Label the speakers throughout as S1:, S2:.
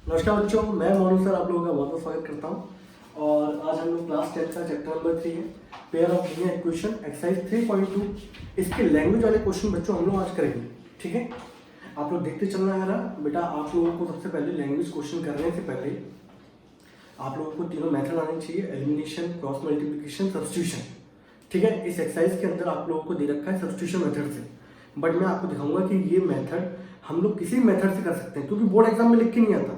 S1: नमस्कार बच्चों, मैं मोनू सर आप लोगों का बहुत बहुत स्वागत करता हूं। और आज हम लोग क्लास 10 का चैप्टर नंबर 3 है pair of linear equation exercise 3.2 इसके लैंग्वेज वाले क्वेश्चन बच्चों हम लोग आज करेंगे। ठीक है, आप लोग देखते चलना है ना बेटा। आप लोगों को सबसे पहले लैंग्वेज क्वेश्चन करने से पहले आप लोगों को तीनों मेथड आने चाहिए, एलिमिनेशन, क्रॉस मल्टीप्लिकेशन, सब्स्टिट्यूशन। ठीक है, इस एक्सरसाइज के अंदर आप लोगों को दे रखा है सब्स्टिट्यूशन मेथड से, बट मैं आपको दिखाऊंगा कि ये मेथड हम लोग किसी मेथड से कर सकते हैं, क्योंकि बोर्ड एग्जाम में लिख के नहीं आता।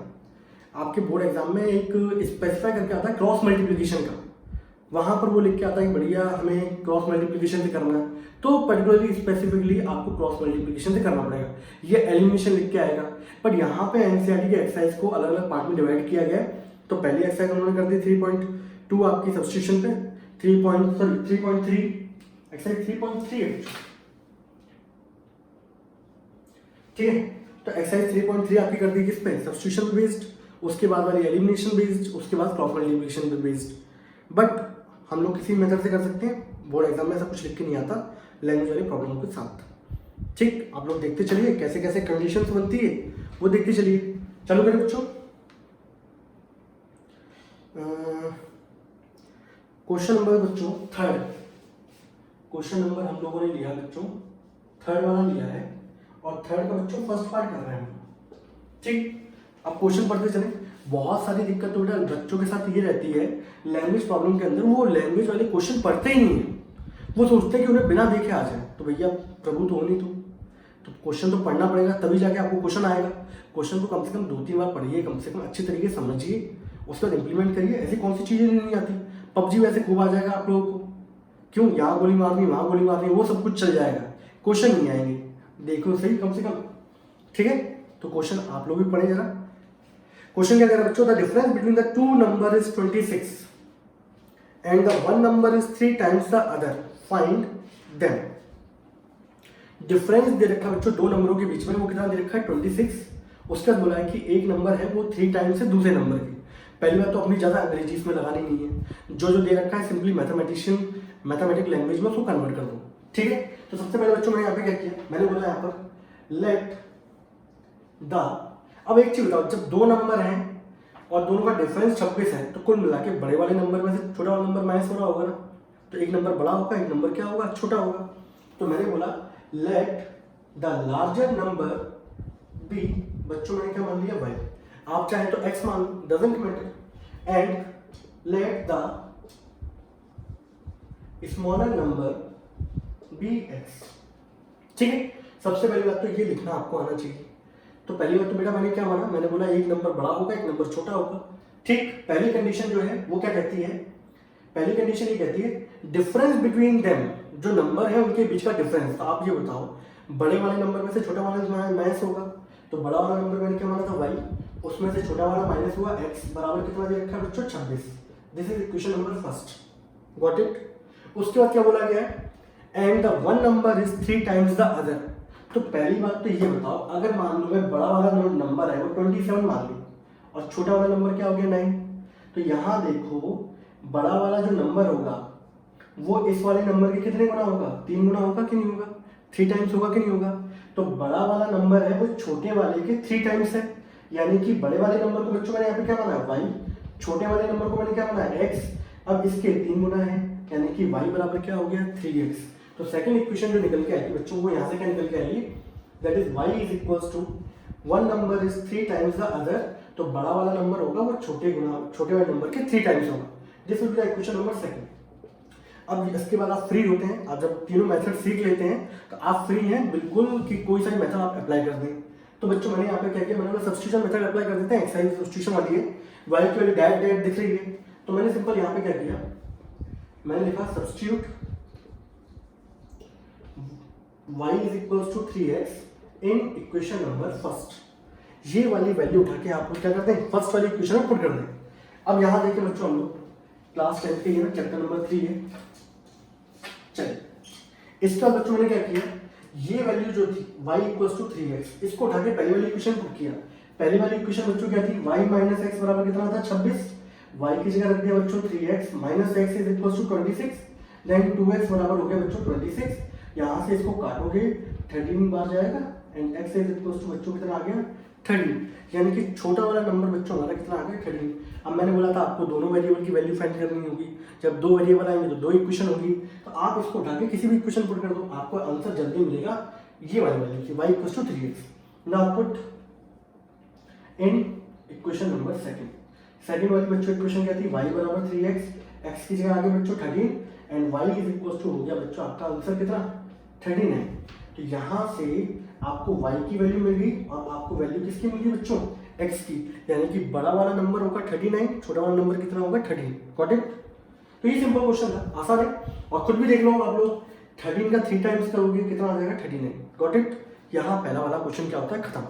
S1: आपके बोर्ड एग्जाम में एक स्पेसिफाई करके आता है क्रॉस मल्टीप्लिकेशन का, वहां पर वो लिख के आता है बढ़िया हमें क्रॉस मल्टीप्लिकेशन से करना है, तो पर्टिकुलरली स्पेसिफिकली आपको क्रॉस मल्टीप्लिकेशन से करना पड़ेगा। ये एलिमिनेशन लिख के आएगा, बट यहाँ पे एनसीईआरटी के एक्सरसाइज को अलग अलग पार्ट में डिवाइड किया गया है। तो पहली एक्सरसाइज उन्होंने कर दी 3.2 आपकी सब्स्टिट्यूशन पे, 3.3 एक्सरसाइज 3.3 है। ठीक है, तो एक्सरसाइज 3.3 आपकी कर दी किस पे, सब्स्टिट्यूशन बेस्ड, उसके बाद वाली एलिमिनेशन बेस्ड, उसके बाद क्रॉस मल्टीप्लिकेशन बेस्ड। बट हम लोग किसी मेथड से कर सकते हैं, बोर्ड एग्जाम में ऐसा कुछ लिख के नहीं आता लैंग्वेज वाली प्रॉब्लम के साथ। ठीक, आप लोग देखते चलिए कैसे कैसे कंडीशंस बनती है वो देखते चलिए। चलो करें बच्चों, क्वेश्चन नंबर बच्चों थर्ड, क्वेश्चन नंबर हम लोगों ने लिया बच्चों थर्ड वाला लिया है, और थर्ड का बच्चों फर्स्ट पार्ट कर रहे हैं हम। ठीक, अब क्वेश्चन पढ़ते चले। बहुत सारी दिक्कत तो बेटा बच्चों के साथ ये रहती है लैंग्वेज प्रॉब्लम के अंदर, वो लैंग्वेज वाले क्वेश्चन पढ़ते ही नहीं है। वो सोचते हैं कि उन्हें बिना देखे आ जाए, तो भैया प्रभु तो हो नहीं तो क्वेश्चन तो पढ़ना पड़ेगा, तभी जाके आपको क्वेश्चन आएगा। क्वेश्चन को कम से कम 2-3 बार पढ़िए, कम से कम अच्छी तरीके से समझिए, उसके बाद इंप्लीमेंट करिए। ऐसी कौन सी चीज़ें नहीं आती, पबजी वैसे खूब आ जाएगा आप लोगों को, क्यों यहाँ गोली मारनी वहाँ गोली मारनी वो सब कुछ चल जाएगा, क्वेश्चन नहीं आएंगे। देखो सही कम से कम। ठीक है, तो क्वेश्चन आप लोग भी पढ़े जरा। क्वेश्चन क्या कह रहा है बच्चों, the difference between the two number is 26 and the one number is 3 times the other, find them. Difference दे रखा है बच्चों दो नंबरों के बीच में, वो कितना दे रखा है 26। उसके बाद बोला है कि एक नंबर है वो 3 टाइम्स है दूसरे नंबर की। पहली बात तो अपनी ज्यादा अंग्रेजी इसमें लगानी नहीं है, जो जो दे रखा है सिंपली मैथमेटिक लैंग्वेज में उसको कन्वर्ट कर दो। ठीक है, तो सबसे पहले बच्चों मैंने यहाँ पे क्या किया, मैंने बोला यहाँ पर लेट द, अब एक चीज बताओ, जब दो नंबर हैं और दोनों का डिफरेंस 26 है, तो कुल मिला के बड़े वाले नंबर में से छोटा वाला नंबर माइनस हो रहा होगा ना, तो एक नंबर बड़ा होगा, एक नंबर क्या होगा, छोटा होगा। तो मैंने बोला let the larger number be, बच्चों मैंने क्या मान लिया y, आप चाहे तो x मान, doesn't matter, and let the smaller number be x। ठीक है, सबसे पहली बात तो ये लिखना आपको आना चाहिए। तो पहली बात तो बेटा मैंने क्या माना, मैंने बोला एक नंबर बड़ा होगा एक नंबर छोटा होगा। ठीक, पहली कंडीशन जो है वो क्या कहती है, पहली कंडीशन ये कहती है डिफरेंस बिटवीन देम, जो नंबर है उनके बीच का डिफरेंस। तो आप ये बताओ बड़े वाले नंबर में से छोटा वाला माइनस होगा, तो बड़ा वाला नंबर मैंने क्या माना था y, उसमें से छोटा वाला माइनस हुआ x, बराबर कितना दे रखा है बच्चों 26। This is equation number first, got it. उसके बाद क्या बोला गया है, and the one number is 3 times the other. तो पहली बात तो ये बताओ, अगर मान लो मैं बड़ा वाला नंबर है वो 27 मान ली, और छोटा वाला नंबर क्या हो गया 9, तो यहाँ देखो बड़ा वाला जो नंबर होगा वो इस वाले नंबर के कितने गुना होगा, 3 गुना होगा कि नहीं होगा, 3 टाइम्स होगा कि नहीं होगा। तो बड़ा वाला नंबर है वो छोटे वाले के 3 टाइम्स है, यानी कि बड़े वाले नंबर को बच्चों मैंने यहाँ पे क्या माना है y, छोटे वाले नंबर को मैंने क्या माना है x। अब इसके 3 गुना है, यानी कि y बराबर क्या हो गया 3x। तो सेकंड इक्वेशन जो निकल के आएगी बच्चों वो यहाँ से क्या निकल के आएगी, that is y is equals to one number is 3 times the other. तो बड़ा वाला नंबर होगा वो छोटे वाले नंबर के 3 टाइम्स होगा। This will be the equation number second. अब इसके बाद आप फ्री होते हैं, आप जब तीनों मेथड सीख लेते हैं तो आप फ्री हैं बिल्कुल कि कोई सा मेथड आप अप्लाई कर दें। तो बच्चों मैंने यहाँ पे क्या किया, मैंने सब्स्टिट्यूशन मेथड अप्लाई कर देते हैं, एक्सरसाइज सब्स्टिट्यूशन वाली है, y की वैल्यू डायरेक्ट दिख रही है। तो मैंने सिंपल यहाँ पे क्या किया, मैंने लिखा substitute y is equals to 3x in equation number first. ये वाली वैल्यू उठा के आप क्या करते हैं, फर्स्ट वाली इक्वेशन में पुट कर दें। अब यहाँ देखिए बच्चों हम लोग क्लास 10 के लिए चैप्टर नंबर 3 है। चलिए इसका बच्चों मैंने क्या किया, ये वैल्यू जो थी y इक्वल्स टू 3x, इसको उठा के पहली वाली इक्वेशन पुट किया। पहली वाली इक्वेशन बच्चों क्या थी, y माइनस x बराबर कितना था 26, y की जगह रख दिया बच्चों 3x minus x is equals to 26, then 2x बराबर हो गया बच्चों 26। यहाँ से इसको काटोगे 13 बार जाएगा and x is equals to बच्चों कितना आ गया 13, यानी कि छोटा वाला नंबर बच्चों हमारा कितना आ गया 13। अब मैंने बोला था आपको दोनों वेरिएबल की वैल्यू फाइंड करनी होगी, जब दो वेरिएबल आएंगे तो दो इक्वेशन होगी, तो आप इसको उठा के किसी भी इक्वेशन पुट कर दो, आपको आंसर जल्दी मिलेगा ये वाली वैल्यू की y = 3x। Now put in equation number second वाली बच्चों इक्वेशन क्या थी, y = 3x, x की जगह आगे बच्चों 13 एंड y = हो गया बच्चों आपका आंसर कितना 13 है। तो यहाँ से आपको y की वैल्यू मिल गई और आपको वैल्यू किसकी मिल गई बच्चों x की, यानी कि बड़ा वाला नंबर होगा 39, छोटा वाला नंबर कितना होगा 13। Got it? तो ये सिंपल क्वेश्चन था, आसान है, और खुद भी देख लो आप लोग 13 का 3 टाइम्स करोगे कितना आ जाएगा 39। Got it? यहाँ पहला वाला क्वेश्चन क्या होता है खत्म।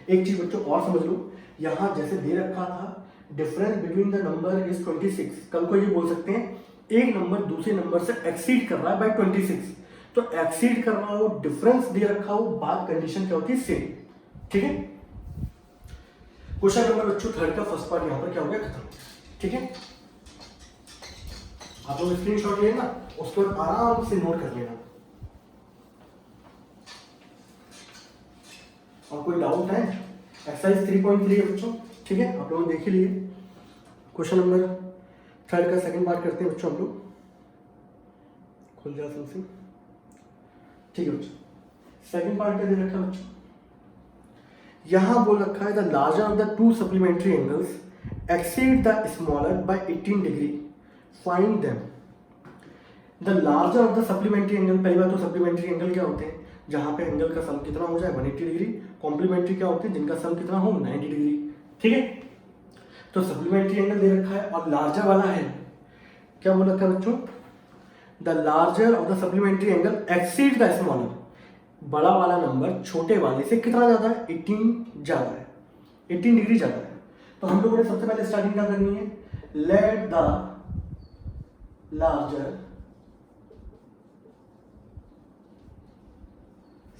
S1: एक चीज बच्चों और समझ लो, यहाँ जैसे दे रखा था difference between the number is 26, कल को ये बोल सकते हैं एक नंबर दूसरे नंबर से एक्सीड कर रहा है बाय 26, तो एक्सीड कर रहा हो, डिफरेंस दे रखा हो, बात कंडीशन क्या होती है सेम। ठीक है, क्वेश्चन नंबर बच्चों थर्ड का फर्स्ट पार्ट यहां पर क्या हो गया खत्म। ठीक है, आप लोग स्क्रीनशॉट लेना, उसको आराम से नोट कर लेना, और कोई डाउट है एक्सरसाइज 3.3 है बच्चों। ठीक है, आप लोग देख ही लिए। क्वेश्चन नंबर थर्ड का सेकंड पार्ट करते हैं बच्चों, हम लोग खुल जाए समथिंग। ठीक है बच्चों, सेकंड पार्ट क्या दे रखा है बच्चों, यहां बोल रखा है the larger of the two supplementary angles exceed the smaller by 18 degree, find them. The larger of the supplementary angle, पहली बात तो सप्लीमेंट्री एंगल क्या होते हैं, जहां पे एंगल का सम कितना हो जाए 180 डिग्री। कॉम्प्लीमेंट्री क्या होते हैं, जिनका सम कितना हो 90 डिग्री। ठीक है, तो सप्लीमेंट्री एंगल दे रखा है और लार्जर वाला है, क्या बोल रखा है बच्चों, the larger of the supplementary angle exceed the smaller, बड़ा वाला नंबर छोटे वाले से कितना ज्यादा है 18 ज्यादा है, 18 डिग्री ज्यादा है। तो हम लोगों ने सबसे पहले स्टार्टिंग क्या करनी है, let the larger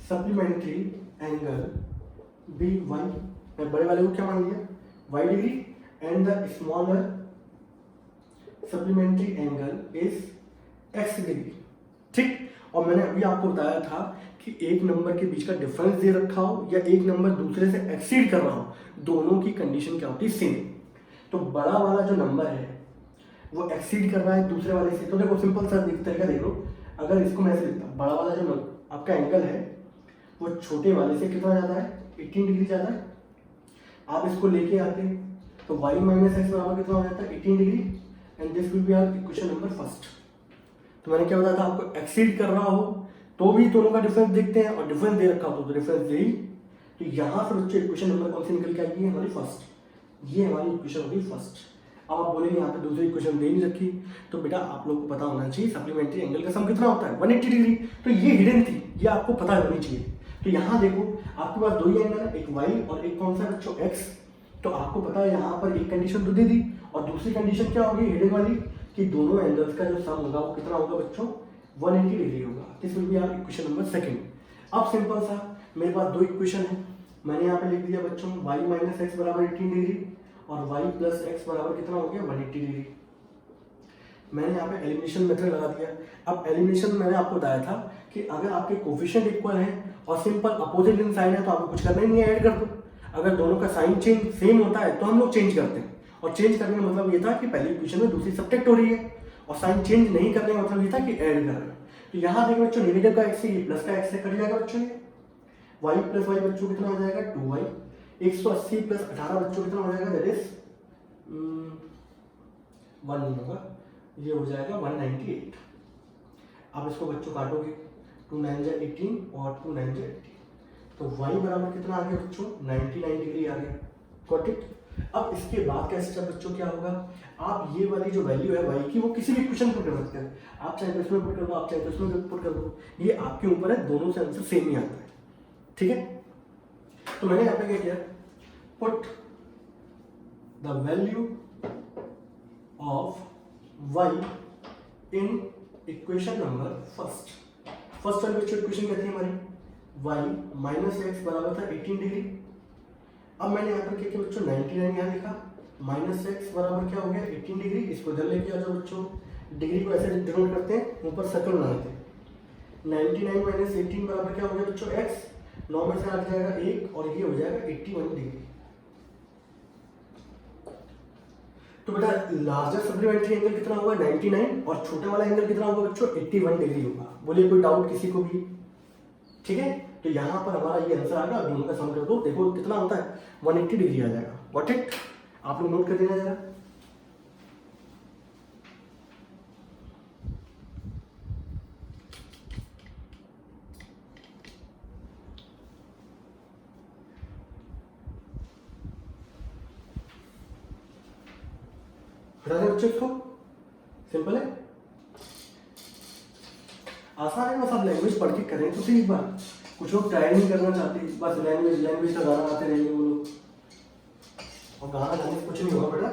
S1: supplementary angle be Y, बड़े वाले को क्या मान लिया y degree, and the smaller supplementary angle is x degree. ठीक, और मैंने अभी आपको बताया था कि एक नंबर के बीच का डिफरेंस दे रखा हो या एक नंबर दूसरे से एक्सीड कर रहा हो, दोनों की कंडीशन क्या होती है सेम। तो बड़ा वाला जो नंबर है वो एक्सीड कर रहा है दूसरे वाले से, तो देखो सिंपल सा तरीका देख लो, अगर इसको मैं ऐसे लिखता, बड़ा वाला जो आपका एंगल है वो छोटे वाले से कितना ज्यादा है 18 डिग्री ज्यादा है। आप इसको लेके आते तो y - x बराबर कितना हो जाता है 18 degree, and this will be our equation number first. तो मैंने क्या बताया था आपको, एक्सीड कर रहा हो तो भी दोनों का डिफरेंस देखते हैं, और डिफरेंस दे रखा हो तो डिफरेंस दे ही। तो यहां से बच्चों इक्वेशन नंबर कौन सी निकल के आएगी, हमारी फर्स्ट, ये हमारी इक्वेशन होगी फर्स्ट। अब आप बोलेंगे यहाँ पे दूसरी इक्वेशन दे नहीं रखी, तो बेटा आप लोग को पता होना चाहिए सप्लीमेंट्री एंगल का सम कितना होता है 180 डिग्री, तो ये हिडन थी, ये आपको पता होनी चाहिए। तो यहाँ देखो आपके पास दो ही एंगल है, एक y और एक कौन सा बच्चों x, तो आपको पता है यहाँ पर एक कंडीशन तो दे दी, और दूसरी कंडीशन क्या होगी हिडन वाली, कि दोनों एंगल्स का जो सम होगा वो कितना होगा बच्चों 180 डिग्री होगा। This will be our equation number second. अब सिंपल सा मेरे पास दो इक्वेशन है, मैंने यहाँ पे लिख दिया बच्चों y - x बराबर 18 डिग्री और y + x बराबर कितना हो गया 180 डिग्री। मैंने यहाँ पे एलिमिनेशन मेथड लगा दिया। अब एलिमिनेशन मैंने आपको बताया था कि अगर आपके कोफिशिएंट इक्वल हैं और सिंपल अपोजिट इन साइन है तो आपको कुछ करना ही नहीं है, ऐड कर दो। अगर दोनों का साइन चेंज सेम होता है तो हम लोग चेंज करते हैं, और चेंज करने का मतलब ये था कि पहली इक्वेशन में दूसरी सब्ट्रैक्ट हो रही है, और साइन चेंज नहीं करने का मतलब ये था कि ऐड कर रहे हैं। तो यहाँ देखो बच्चों नेगेटिव का x से ये प्लस का x से कट जाएगा बच्चों, y + y बच्चों कितना हो जाएगा 2y, 180 + 18 बच्चों कितना हो जाएगा, दैट इज 1 नहीं होगा, ये हो जाएगा 198। आप इसको बच्चों काटोगे, 2 9 जा 18 और 2 9 जा 18, तो y बराबर कितना आ गया बच्चों 99 डिग्री आ गया। Got it? अब इसके बाद का स्टेप बच्चों क्या होगा, आप ये वाली जो वैल्यू है y की वो किसी भी इक्वेशन पुट कर सकते हैं, आप चाहे तो इसमें पुट कर दो, आप चाहे तो इसमें पुट कर दो, ये आपके ऊपर है, दोनों से आंसर सेम ही आता है। ठीक है, तो मैंने यहाँ पे क्या किया, put the value of y in equation number first. First वाली बच्चों इक्वेशन क्या थी हमारी, y - x बराबर था 18 डिग्री। अब मैंने यहाँ पर क्या किया बच्चों 99 यहाँ लिखा, -x बराबर क्या हो गया 18 डिग्री, इसको इधर लेके आ जाओ बच्चों, डिग्री को ऐसे डिनोट करते हैं, ऊपर सर्कल बना देते हैं। 99 - 18 बराबर क्या हो गया बच्चों x, 9 में से 8 जाएगा 1 और ये हो जाएगा 81 डिग्री। तो बेटा लार्जेस्ट सप्लीमेंट्री एंगल कितना होगा 99 और छोटे वाला एंगल कितना होगा बच्चों 81 डिग्री होगा। बोलिए कोई डाउट किसी को भी? ठीक है, तो यहाँ पर हमारा ये आंसर आ गया। दोनों का सम कर दो, देखो कितना होता है 180 डिग्री आ जाएगा। Got it? आप लोग नोट कर देना जरा। बता दें बच्चों, इसको सिंपल है, आसान है। बस आप लैंग्वेज पढ़ के करें तो सही। एक बार कुछ लोग ट्राई नहीं करना चाहते, बस लैंग्वेज का गाना गाते रहेंगे वो लोग, और गाना गाने से कुछ नहीं होगा बेटा,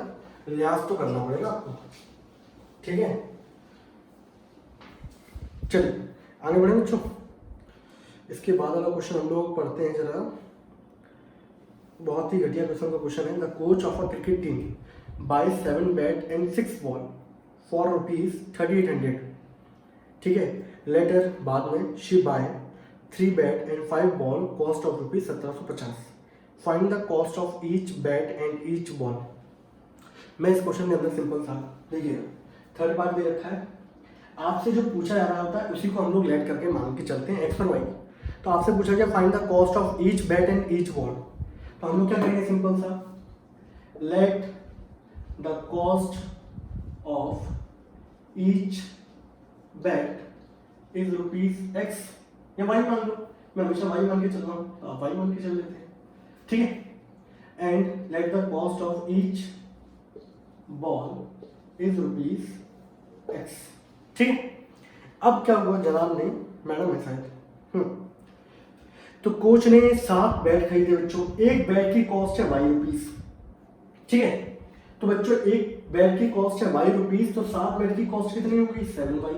S1: रियाज तो करना पड़ेगा आपको। ठीक है, चलिए आगे बढ़े बच्चों। इसके बाद वाला क्वेश्चन हम लोग पढ़ते हैं जरा। बहुत ही घटिया किस्म का क्वेश्चन है। The coach of a cricket team buy 7 bat and 6 ball for ₹3800। ठीक है, लेटर बाद में she buy 3 bat and 5 ball cost of ₹1750। Find the cost of each bat and each ball. मैं इस क्वेश्चन के अंदर सिंपल सा देखिए, थर्ड पार्ट दे रखा है। आपसे जो पूछा जा रहा होता है उसी को हम लोग लेट करके मान के चलते हैं एक्स और वाई। तो आपसे पूछा गया find the cost of each bat and each ball. तो हम लोग क्या करेंगे सिंपल सा, let the cost of each bat is ₹X या वाई मान लो। मैं हमेशा वाई मान के चल रहा हूँ तो आप वाई मान के चल लेते हैं। ठीक है, and let the cost of each ball is ₹X। ठीक है, अब क्या हुआ, जनाब ने, मैडम है शायद, तो कोच ने 7 बैट खरीदे बच्चों। एक बैट की कॉस्ट है ₹Y। ठीक है, तो बच्चों एक बैट की कॉस्ट है ₹Y, तो 7 बैट की कॉस्ट कितनी होगी 7Y।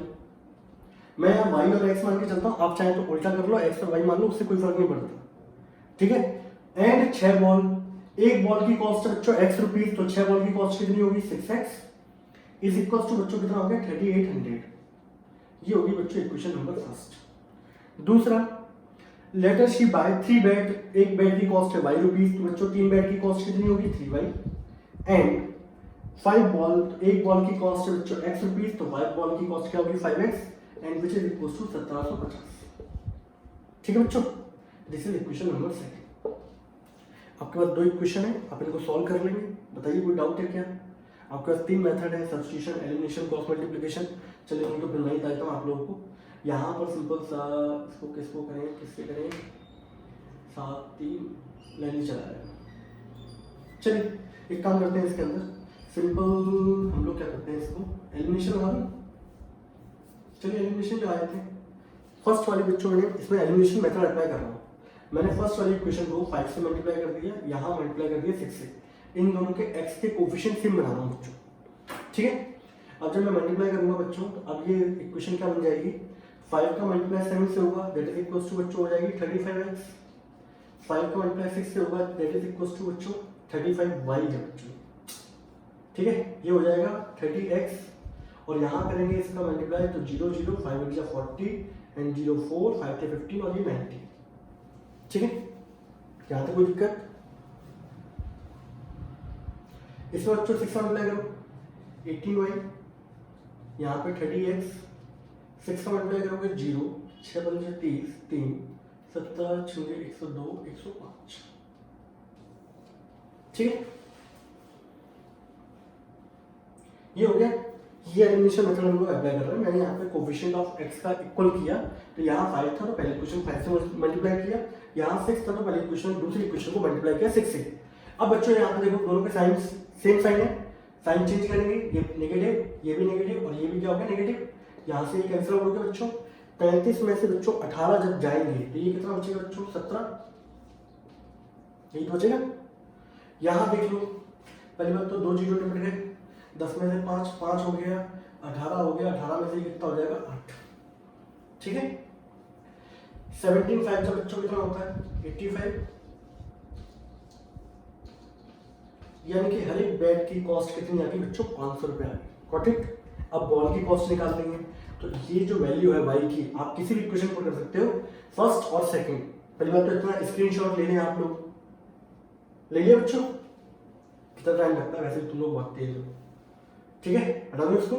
S1: मैं यहाँ Y और X मान के चलता हूँ, आप चाहे तो उल्टा कर लो, X और Y मान लो, उससे कोई फर्क नहीं पड़ता। ठीक है, एंड 6 बॉल, एक बॉल की कॉस्ट है बच्चों ₹X, तो 6 बॉल की कॉस्ट कितनी होगी 6X इज इक्वल टू बच्चों कितना हो गया 3800। ये होगी बच्चों इक्वेशन नंबर फर्स्ट। दूसरा, लेटर शी बाय 3 बैट, एक बैट की कॉस्ट है ₹Y, तो बच्चों 3 बैट की कॉस्ट कितनी होगी 3Y। एंड 5 बॉल, एक बॉल की कॉस्ट है बच्चों X, तो 5 बॉल की कॉस्ट क्या होगी 5X and which is equal to 1750। ठीक है बच्चों, this is equation number second. आपके पास 2 इक्वेशन है, आप इनको सॉल्व कर लेंगे। बताइए कोई डाउट है क्या? आपके पास 3 मेथड है, सब्स्टिट्यूशन, एलिमिनेशन, क्रॉस मल्टीप्लिकेशन। चलिए उनको फिर मैं ही बताता हूँ आप लोगों को। यहाँ पर सिंपल सा इसको किसको करें, किससे करें, 7 3 लाइन चला जाएगा। चलिए एक काम करते हैं, इसके अंदर सिंपल हम लोग क्या करते हैं, इसको एलिमिनेशन लगा दूँ। चलिए एलिमिनेशन जो आए थे फर्स्ट वाले बच्चों ने, इसमें एलिमिनेशन मेथड अप्लाई कर रहा हूँ। मैंने फर्स्ट वाली इक्वेशन को 5 से मल्टीप्लाई कर दिया, यहाँ मल्टीप्लाई कर दिया 6 से। इन दोनों के x के कोफिशिएंट सेम बना रहा हूँ बच्चों। ठीक है, अब जब मैं मल्टीप्लाई करूंगा बच्चों, तो अब ये इक्वेशन क्या बन जाएगी, 5 का मल्टीप्लाई 7 से होगा दैट इज इक्वल टू बच्चों हो जाएगी 35x। 5 का मल्टीप्लाई 6 से होगा दैट इज इक्वल टू बच्चों 35y है बच्चों। ठीक है, ये हो जाएगा 30x और यहाँ करेंगे इसका मल्टीप्लाई तो 0 0 5 या 40 एंड 0 4 5 थे 15 और ये 90। ठीक है, यहाँ तक कोई दिक्कत? इसमें बच्चों 6 का मल्टीप्लाई करो 18y, यहाँ पे 30x, 6 का मल्टीप्लाई करोगे 0, 6 पंजे 30, 3 17 6 102 105। ठीक है, ये हो गया। ये एलिमिनेशन मेथड हम लोग अप्लाई कर रहे हैं। मैंने यहाँ पे कोफिशिएंट ऑफ x का इक्वल किया, तो यहाँ 5 था तो पहले इक्वेशन 5 से मल्टीप्लाई किया, यहाँ 6 था तो पहले इक्वेशन दूसरी इक्वेशन को मल्टीप्लाई किया 6 से। अब बच्चों यहाँ पे देखो दोनों के साइन सेम साइन है, साइन चेंज करेंगे, ये नेगेटिव, ये भी नेगेटिव और ये भी क्या हो गया नेगेटिव। यहाँ से ये कैंसिल हो गया बच्चों। 35 में से बच्चों 18 जब जाएंगे तो ये कितना बचेगा बच्चों 17, यही तो बचेगा। यहाँ देख लो, पहली बात तो 2 जीरो निकल गए, 10 में से 5 5 हो गया, 18 हो गया, 18 में से कितना हो जाएगा 8। ठीक है, 17 5 जब बच्चों कितना होता है 85, यानी कि हर एक बैट की कॉस्ट कितनी आती है बच्चों 500 रुपये आती है। Got it? अब बॉल की कॉस्ट निकाल देंगे, तो ये जो वैल्यू है y की, आप किसी भी इक्वेशन को कर सकते हो फर्स्ट और सेकंड। पहली बात तो इतना स्क्रीनशॉट ले लें आप लोग, ले लिया बच्चों? कितना टाइम लगता है, वैसे तुम लोग बहुत तेज हो। ठीक है, हटा दो इसको।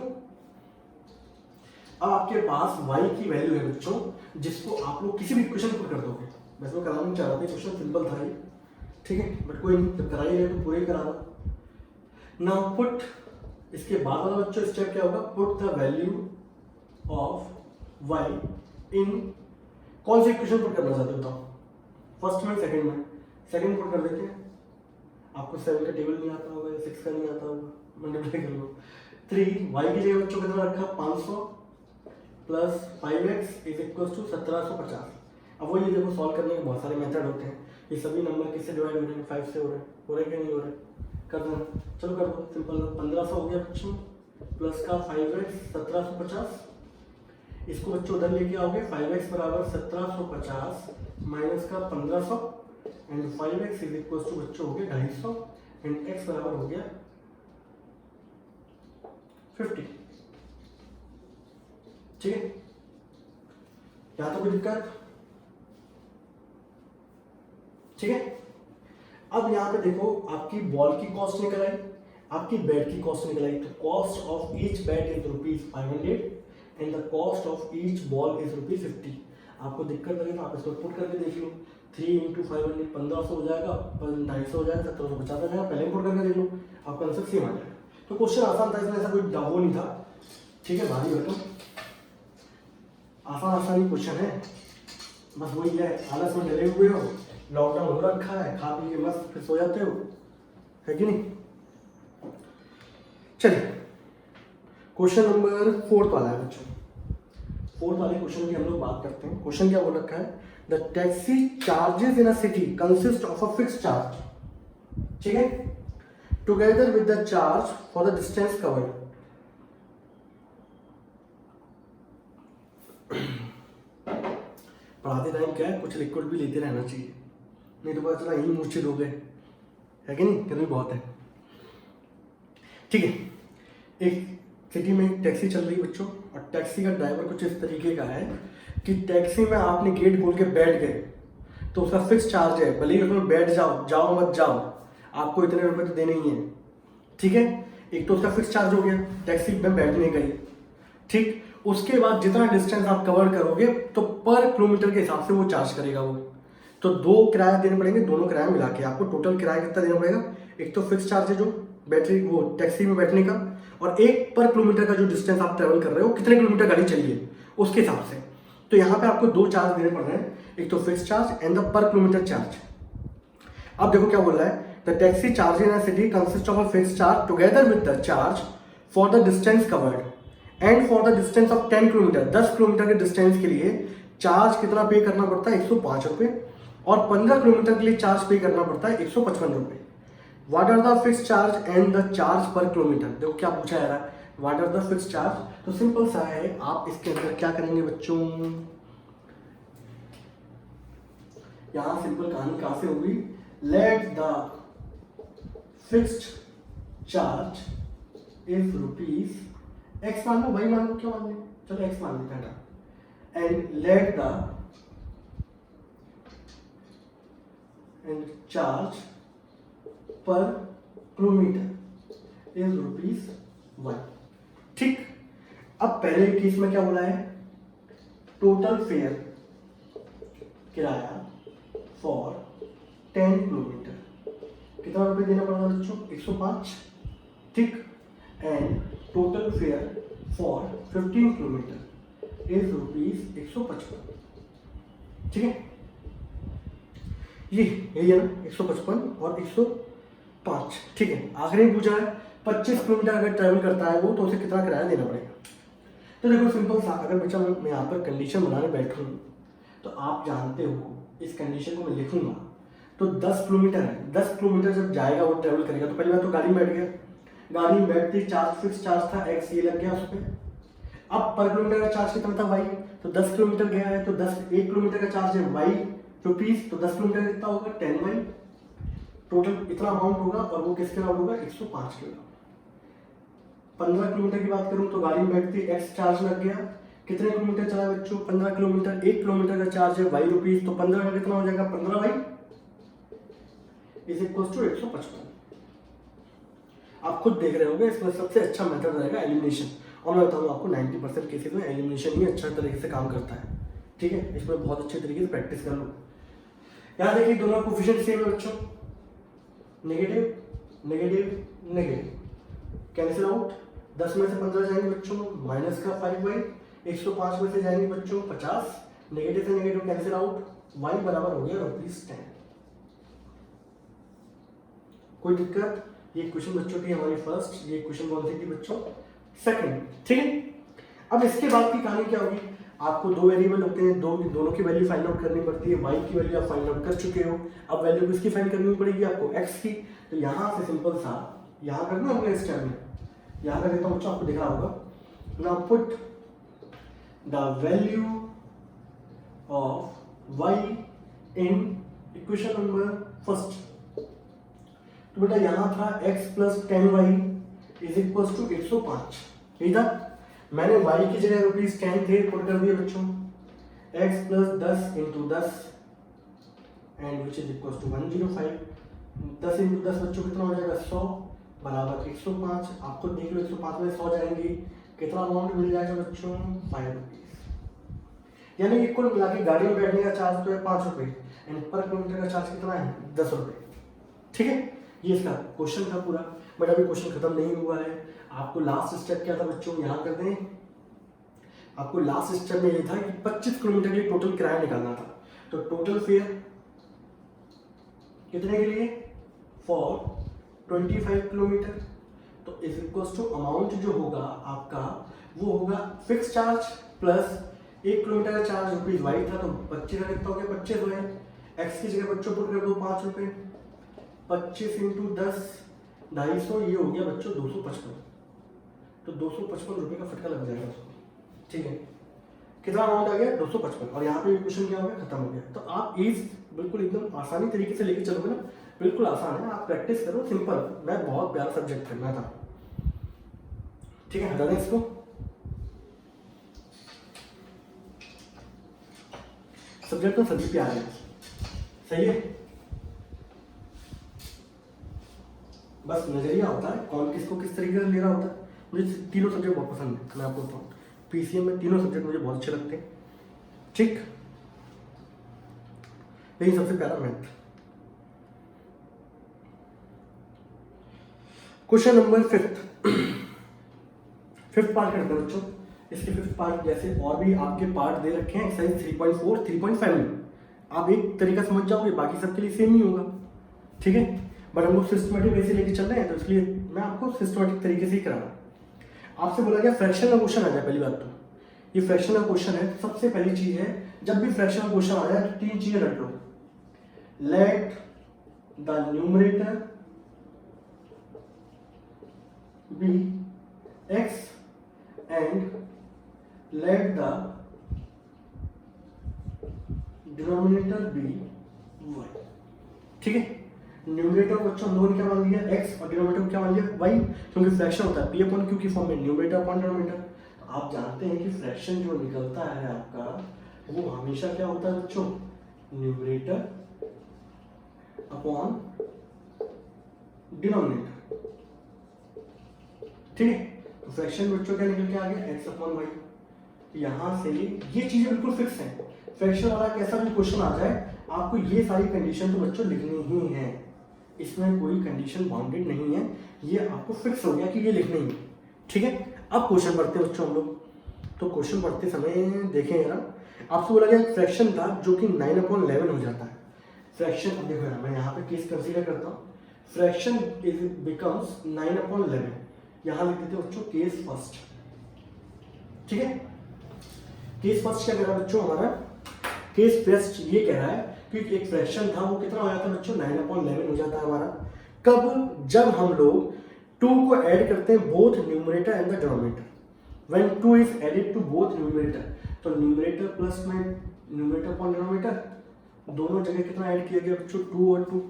S1: अब आपके पास y की वैल्यू है बच्चों, जिसको आप लोग किसी भी क्वेश्चन पुट कर दोगे। वैसे मैं कराना नहीं चाह रहा था, क्वेश्चन सिंपल था ये, ठीक है, बट कोई नहीं, जब कराइए तो पूरे ही करा दो। नाउ पुट, इसके बाद वाला बच्चों स्टेप क्या होगा, put the value of y इन, कौन से इक्वेशन पुट करना चाहते हो बताओ, फर्स्ट में सेकंड में? सेकंड पुट कर देते हैं। आपको 7 का टेबल नहीं आता होगा या 6 का नहीं आता होगा, मल्टीप्लाई कर लो। 3 y की जगह बच्चों कितना रखा, 500 plus 5x is equal to 1750। अब वो ये देखो, सॉल्व करने के बहुत सारे मेथड होते हैं, ये सभी नंबर किससे डिवाइड हो रहे हैं, 5 से हो रहे हैं कि नहीं हो रहे, कर देना, चलो कर दो, सिंपल। 1500 हो गया बच्चों, प्लस का 5x 1750, इसको बच्चों उधर लेके आओगे, 5x बराबर 1750 माइनस का 1500 and 5x is equal to बच्चों हो गया 250 एंड x बराबर हो गया 50। ठीक है, यहां तो कोई दिक्कत? ठीक है, अब यहां पे देखो, आपकी बॉल की कॉस्ट निकल आई, आपकी बैट की कॉस्ट निकल आई, तो cost of each bat is ₹500 and the cost of each ball is ₹50। आपको दिक्कत लगे तो आप इसको पुट करके देख लो, 3 × 500 1500 हो जाएगा, 250 हो जाएगा, 1750 आ जाएगा, पहले पुट करके देख लो, आपका आंसर सेम आ जाएगा। तो क्वेश्चन आसान था, इसमें ऐसा कोई वो नहीं था। ठीक है, भारी बेटा, आसान ही क्वेश्चन है, बस वही है, आलस में डरे हुए हो, लॉकडाउन हो रखा है, खा पी के मस्त फिर सो जाते हो, है कि नहीं? चलिए, क्वेश्चन नंबर 4 वाला है बच्चों। 4 वाले क्वेश्चन की हम लोग बात करते हैं। क्वेश्चन क्या बोल रखा है, the taxi charges in a city consist of a fixed charge, ठीक है, together with the charge for the distance covered. पढ़ाते टाइम क्या है, कुछ लिक्विड भी लेते रहना चाहिए, नहीं तो पता चला यही मूर्छित हो गए, है कि नहीं? गर्मी बहुत है। ठीक है, एक सिटी में टैक्सी चल रही है बच्चों, और टैक्सी का ड्राइवर कुछ इस तरीके का है कि टैक्सी में आपने गेट खोल के बैठ गए तो उसका फिक्स चार्ज है, भले ही उसमें बैठ जाओ मत जाओ, आपको इतने रुपए तो देने ही है। ठीक है, एक तो उसका फिक्स चार्ज हो गया टैक्सी में बैठने का ही। ठीक, उसके बाद जितना डिस्टेंस आप कवर करोगे तो पर किलोमीटर के हिसाब से वो चार्ज करेगा वो। तो 2 किराया देने पड़ेंगे, दोनों किराया मिला के आपको टोटल किराया कितना देना पड़ेगा, एक तो फिक्स चार्ज है जो बैटरी वो टैक्सी में बैठने का, और एक पर किलोमीटर का जो डिस्टेंस आप ट्रेवल कर रहे हो, कितने किलोमीटर गाड़ी चलिए उसके हिसाब से। तो यहाँ पे आपको 2 चार्ज देने पड़ रहे हैं, एक तो फिक्स चार्ज एंड द पर किलोमीटर चार्ज। अब देखो क्या बोल रहा है, the taxi charge in a city consist of a fix charge together with the charge for the distance covered and for the distance of 10 kilometre. 10 kilometre के distance के लिए चार्ज कितना पे करना पड़ता है, 105 रुपये, और 15 किलोमीटर के लिए चार्ज पे करना पड़ता है 155 रुपये। What are the fix charge and the charge per kilometre. देखो क्या पूछा जा रहा है, what are the fix charge, तो सिंपल सा है, आप इसके अंदर क्या करेंगे बच्चों, यहां सिंपल कहानी कहां से होगी, let the fixed charge is ₹x मान लो, वही मान लो, क्या मान लो, चलो x मान लेते हैं, and let the charge per kilometre is ₹1। ठीक, अब पहले केस में क्या बोला है, टोटल फेयर किराया फॉर 10 किलोमीटर कितना रुपए देना पड़ा बच्चों, 105। ठीक, and total fair for 15 kilometre is ₹155। ठीक है, ये यही है ना, 155 और 105। ठीक है, आखिरी में पूछा है 25 किलोमीटर अगर ट्रैवल करता है वो, तो उसे कितना किराया देना पड़ेगा। तो देखो सिंपल सा, अगर बच्चा मैं यहाँ पर कंडीशन बनाने बैठूँ तो आप जानते हो इस कंडीशन को मैं लिखूंगा, तो 10 किलोमीटर है, 10 किलोमीटर जब जाएगा वो ट्रैवल करेगा, तो पहली बार तो गाड़ी में बैठ गया, गाड़ी में बैठते चार्ज फिक्स चार्ज था x, ये लग गया उस पर। अब पर किलोमीटर का चार्ज कितना था y, तो 10 किलोमीटर गया है तो 1 किलोमीटर का चार्ज है y ₹, तो 10 किलोमीटर कितना होगा 10y, टोटल इतना अमाउंट होगा, और वो किसके अराउंड होगा 105 के अराउंड। 15 किलोमीटर की बात करूं तो गाड़ी में बैठते x चार्ज लग गया, कितने किलोमीटर चला बच्चों? 15 किलोमीटर। 1 किलोमीटर का चार्ज है ₹y, तो 15 का कितना हो जाएगा? 15y is equal to 155। आप खुद देख रहे होंगे, इसमें सबसे अच्छा मेथड रहेगा एलिमिनेशन, और मैं बताऊंगा आपको 90% केसेस में एलिमिनेशन ही अच्छा तरीके से काम करता है। ठीक है, इसमें बहुत अच्छे तरीके से प्रैक्टिस कर लो। यहाँ देखिए दोनों कोफिशिएंट सेम है बच्चों, negative negative negative, cancel out. 10 में से 15 जाएंगे बच्चों, माइनस का 5y। 105 में से जाएंगे बच्चों 50, नेगेटिव से नेगेटिव कैंसिल आउट, y बराबर हो गया ₹10। कोई दिक्कत? ये क्वेश्चन बच्चों की हमारी फर्स्ट, ये क्वेश्चन कौन सी थी बच्चों? सेकंड। ठीक है, अब इसके बाद की कहानी क्या होगी? आपको दो वेरिएबल होते हैं, दोनों की वैल्यू फाइंड आउट करनी पड़ती है। y की वैल्यू आप फाइंड आउट कर चुके हो, अब वैल्यू किसकी फाइंड करनी पड़ेगी आपको? x की। तो यहाँ से सिंपल सा यहाँ करना होगा इस टाइम में, यहाँ कर देता हूँ बच्चों, आपको दिख रहा होगा। Now put the value of y in equation number first. तो बेटा यहाँ था x plus 10y is equal to 105। ठीक था, मैंने y की जगह ₹10 थे पुट कर दिए बच्चों, x plus 10 into 10 and which is equal to 105। 10 into 10 बच्चों कितना हो जाएगा? 100 बराबर 105। आप खुद देख लो, 105 में 100 जाएंगे, कितना अमाउंट मिल जाएगा बच्चों? ₹5। यानी कि कुल मिला के गाड़ी में बैठने का चार्ज तो है ₹5 एंड पर किलोमीटर का चार्ज कितना है? ₹10। ठीक है, ये इसका क्वेश्चन था पूरा, बट अभी क्वेश्चन खत्म नहीं हुआ है। आपको लास्ट स्टेप क्या था बच्चों? यहाँ कर दें, आपको लास्ट स्टेप में ये था कि 25 किलोमीटर के लिए टोटल किराया निकालना था। तो टोटल फेयर कितने के लिए? For 25 kilometre. तो इज इक्वल टू अमाउंट जो होगा आपका वो होगा फिक्स चार्ज प्लस 1 किलोमीटर का चार्ज ₹y था, तो 25 का कितना हो गया? 25। एक्स की जगह बच्चों पुट कर दो ₹5। 25 इंटू 10 250, ये हो गया बच्चों 255। तो ₹255 का फटका लग जाएगा उसको। ठीक है, कितना अमाउंट आ गया? 255। और यहाँ पे क्वेश्चन क्या हो गया? खत्म हो गया। तो आप इस बिल्कुल एकदम आसानी तरीके से लेके चलोगे ना, बिल्कुल आसान है, आप प्रैक्टिस करो, सिंपल। मैं बहुत प्यारा सब्जेक्ट करना था। ठीक है, हटा दें इसको। सब्जेक्ट तो सभी प्यारे हैं, सही है, बस नजरिया होता है कौन किसको किस तरीके से ले रहा होता है। मुझे तीनों सब्जेक्ट बहुत पसंद है, मैं आपको बताऊँ, पीसीएम में तीनों सब्जेक्ट मुझे बहुत अच्छे लगते हैं। ठीक, लेकिन सबसे प्यारा math. Question number fifth part करते हैं बच्चों। इसके फिफ्थ पार्ट जैसे और भी आपके पार्ट दे रखे हैं एक्सरसाइज 3.4 3.5 में, आप एक तरीका समझ जाओगे, बाकी सबके लिए सेम ही होगा। ठीक है, बट हम लोग सिस्टमेटिक वैसे लेके चल रहे हैं, तो इसलिए मैं आपको सिस्टमेटिक तरीके से ही करा रहा हूँ। आपसे बोला गया फ्रैक्शन का क्वेश्चन आ जाए, पहली बात तो ये फ्रैक्शन का क्वेश्चन है। सबसे पहली चीज है, जब भी फ्रैक्शन का क्वेश्चन आ जाए तो 3 चीजें रख लो। Let the numerator be X and let the denominator be Y. ठीक है, न्यूमरेटर बच्चों हम लोगों ने क्या मान लिया? x, और डिनोमिनेटर क्या मान लिया? y, क्योंकि फ्रैक्शन होता है p अपॉन q की फॉर्म में, न्यूमरेटर अपॉन डिनोमिनेटर। तो आप जानते हैं कि फ्रैक्शन जो निकलता है आपका वो हमेशा क्या होता है बच्चों? Numerator upon denominator. ठीक है, तो फ्रैक्शन बच्चों क्या निकल के आ गया? x upon y। यहाँ से ये चीजें बिल्कुल फिक्स हैं। फ्रैक्शन वाला कैसा भी क्वेश्चन आ जाए, आपको ये सारी कंडीशन तो बच्चों लिखनी ही है, इसमें कोई कंडीशन बाउंडेड नहीं है, ये आपको फिक्स हो गया कि ये लिखनी है। ठीक है, अब क्वेश्चन पढ़ते हैं बच्चों हम लोग। तो क्वेश्चन पढ़ते समय देखें यार, आपसे बोला गया फ्रैक्शन था जो कि 9/11 हो जाता है। फ्रैक्शन, अब देखो यार मैं यहाँ पे केस कंसीडर करता हूँ, फ्रैक्शन इज बिकम्स 9/11। यहाँ लिख देते बच्चों केस फर्स्ट। ठीक है, केस फर्स्ट क्या कह रहा है बच्चों हमारा? केस फर्स्ट ये कह रहा है कि एक फ्रैक्शन था वो कितना हो जाता है बच्चों? 9/11 हो जाता है हमारा। कब? जब हम लोग 2 को ऐड करते हैं both numerator and the denominator. When 2 is added to both numerator, तो न्यूमरेटर प्लस में न्यूमरेटर अपॉन डिनोमिनेटर, दोनों जगह कितना ऐड किया गया बच्चों? 2 और 2,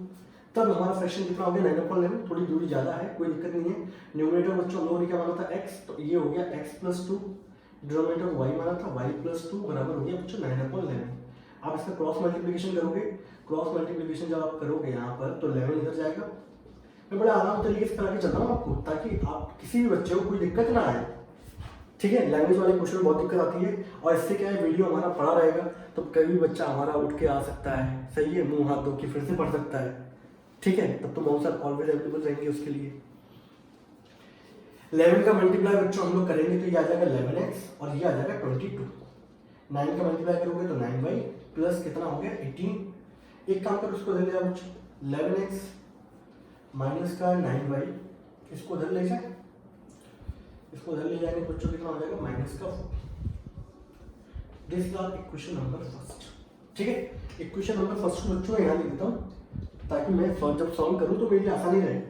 S1: तब हमारा फ्रैक्शन कितना हो गया? 9/11। थोड़ी दूरी ज्यादा है, कोई दिक्कत नहीं है। न्यूमरेटर बच्चों हम लोगों ने क्या माना था? x, तो ये हो गया x प्लस 2, डिनोमिनेटर को y माना था, y प्लस 2 बराबर हो गया बच्चों 9/11। आप इसका क्रॉस मल्टीप्लिकेशन करोगे, क्रॉस मल्टीप्लिकेशन जब आप करोगे यहाँ पर तो 11 इधर जाएगा। मैं बड़ा आराम तरीके से करा के चलता हूँ आपको, ताकि आप किसी भी बच्चे को कोई दिक्कत ना आए। ठीक है, लैंग्वेज वाले क्वेश्चन में बहुत दिक्कत आती है, और इससे क्या है वीडियो हमारा पढ़ा रहेगा तो कभी बच्चा हमारा उठ के आ सकता है, सही है, मुंह हाथ धो के फिर से पढ़ सकता है। ठीक है, तब तो मौसा ऑलवेज अवेलेबल रहेंगे उसके लिए। 11 का मल्टीप्लाई बच्चों हम लोग करेंगे तो ये आ जाएगा 11x और ये आ जाएगा 22। 9 का मल्टीप्लाई करोगे तो 9y प्लस कितना हो गया 18। एक काम कर उसको दे दिया बच्चों 11x माइनस का 9y, इसको उधर ले जाए, इसको उधर ले जाएंगे बच्चों कितना हो जाएगा माइनस का 4। This is our equation number first. ठीक है, इक्वेशन नंबर फर्स्ट को बच्चों यहाँ लिख देता हूँ ताकि मैं जब सॉल्व करूँ तो मेरे लिए आसानी रहे।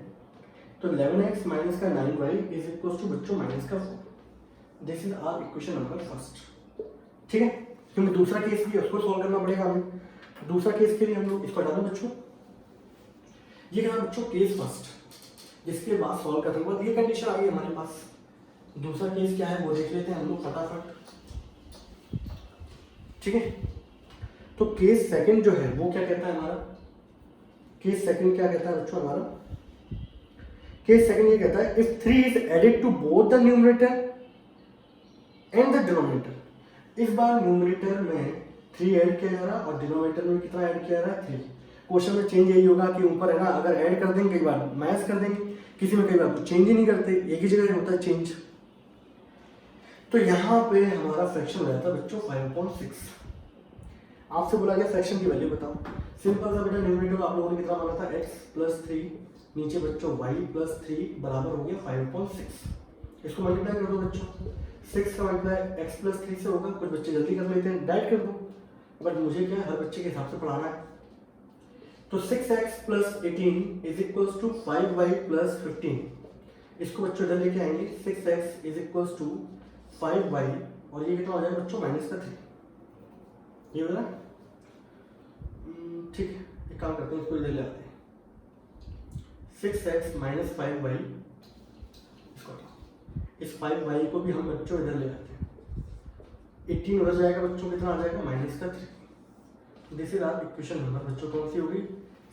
S1: तो 11x माइनस का 9y इज इक्वल टू बच्चों माइनस का 4। This is our equation number first. ठीक है, क्योंकि दूसरा केस भी उसको सॉल्व करना पड़ेगा हमें। दूसरा केस के लिए हम लोग इसको हटा दो बच्चों, ये क्या बच्चों केस फर्स्ट, जिसके बाद सॉल्व करने के बाद ये कंडीशन आ गई हमारे पास। दूसरा केस क्या है वो देख लेते हैं हम लोग फटाफट। ठीक है, तो केस सेकंड जो है वो क्या कहता है हमारा, केस सेकंड क्या कहता है बच्चों हमारा, केस सेकंड ये कहता है if 3 is added to both the numerator and the denominator. इस बार न्यूमरेटर में 3 ऐड किया जा रहा है और डिनोमिनेटर में कितना ऐड किया जा रहा है 3। क्वेश्चन में चेंज यही होगा कि ऊपर है ना, अगर ऐड कर देंगे कई बार मैच कर देंगे, किसी में कई बार कुछ चेंज ही नहीं करते, एक ही जगह होता है चेंज। तो यहाँ पे हमारा फ्रैक्शन हो जाता है बच्चों 5.6। आपसे बोला गया फ्रैक्शन की वैल्यू बताओ। सिंपल सा बेटा, न्यूमरेटर आप लोगों ने कितना माना था x प्लस 3, नीचे बच्चों y प्लस 3 बराबर हो गया 5.6। इसको मल्टीप्लाई कर दो बच्चों, 6 का मल्टीप्लाई x प्लस 3 से होगा। कुछ बच्चे जल्दी कर लेते हैं, डायरेक्ट कर दो, बट मुझे क्या हर बच्चे के हिसाब से पढ़ाना है। तो 6x plus 18 is equals to 5y plus 15। इसको बच्चों इधर लेके आएंगे, 6x is equals to 5y और ये कितना हो जाएगा बच्चों माइनस का 3। ये हो रहा है ठीक है, एक काम करते हैं इसको इधर ले आते हैं, 6x माइनस 5y, इसको इस 5y को भी हम बच्चों इधर ले आते हैं, 18 उधर जाएगा बच्चों, कितना आ जाएगा माइनस का 3। This is our equation number बच्चों कौन सी होगी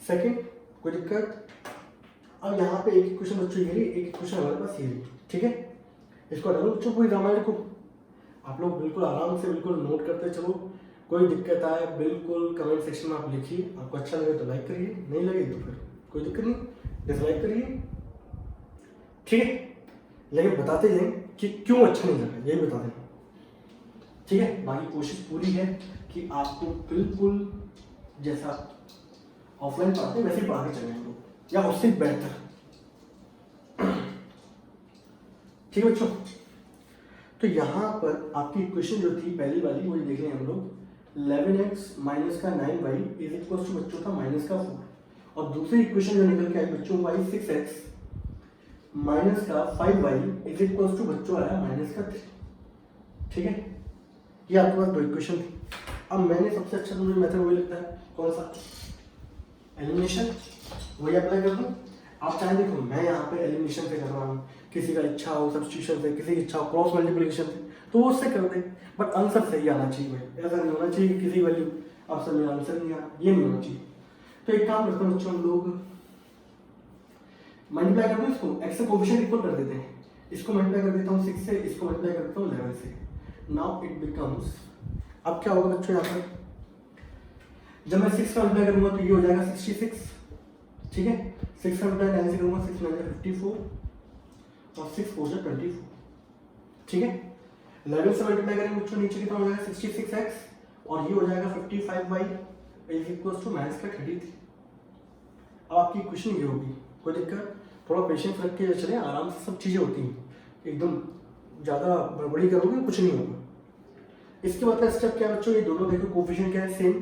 S1: सेकंड। कोई दिक्कत? अब यहाँ पे एक इक्वेशन बच्चों ये रही, एक इक्वेशन हमारे पास ये रही। ठीक है, इसको डालो बच्चों पूरी रामायण को, आप लोग बिल्कुल आराम से बिल्कुल नोट करते चलो। कोई दिक्कत आए बिल्कुल कमेंट सेक्शन में आप लिखिए, आपको अच्छा लगे तो लाइक करिए, नहीं लगे तो फिर कोई दिक्कत नहीं, डिसलाइक करिए। ठीक है, लेकिन बताते जाएं कि क्यों अच्छा नहीं लगा, यही बता दें। ठीक है, बाकी कोशिश पूरी है कि आपको बिल्कुल जैसा ऑफलाइन पढ़ाते हैं वैसे ही पढ़ा के चलें हम लोग, या उससे बेहतर। ठीक है बच्चों, तो यहाँ पर आपकी इक्वेशन जो थी पहली वाली वही देख रहे हैं हम लोग, 11x माइनस का 9y इज इक्वल टू बच्चों था माइनस का 4। और दूसरी इक्वेशन जो निकल के आई बच्चों y 6x माइनस का 5y इज इक्वल टू बच्चों आया माइनस का 3। ठीक है, ये आपके पास दो इक्वेशन थी। अब मैंने सबसे अच्छा मुझे मेथड वही लगता है कौन सा, एलिमिनेशन, वही अप्लाई कर दूं। आप चाहे देखो मैं यहाँ पे एलिमिनेशन से कर रहा हूँ, किसी का इच्छा हो सब्स्टिट्यूशन से, किसी की इच्छा हो क्रॉस मल्टीप्लिकेशन से, तो वो उससे कर दे, बट आंसर सही आना चाहिए भाई। ऐसा नहीं होना चाहिए कि किसी वैल्यू ऑप्शन में आंसर नहीं आना, ये नहीं होना चाहिए। तो एक काम करते हैं बच्चों, हम लोग मल्टीप्लाई करते हैं इसको, x से कोएफिशिएंट इक्वल कर देते हैं, इसको मल्टीप्लाई कर देता हूँ 6 से, इसको मल्टीप्लाई करता हूँ 11 से। नाउ इट बिकम्स, अब क्या होगा बच्चों यहाँ पर, जब मैं 6 का मल्टीप्लाई करूंगा तो ये हो जाएगा 66। ठीक है, 6 का मल्टीप्लाई 9 से करूंगा, 6 9 54 और 6 4 24। ठीक है, 11 से मल्टीप्लाई करेंगे बच्चों, नीचे कितना हो जाएगा 66x और ये हो जाएगा 55y is equal to minus का 33। अब आपकी इक्वेशन ये होगी, कोई दिक्कत? थोड़ा पेशेंस रख के चले, आराम से सब चीज़ें होती हैं, एकदम ज़्यादा बड़बड़ी करोगे कुछ नहीं होगा। इसके बाद का स्टेप क्या है बच्चों, ये दोनों देखो कोएफिशिएंट क्या है सेम,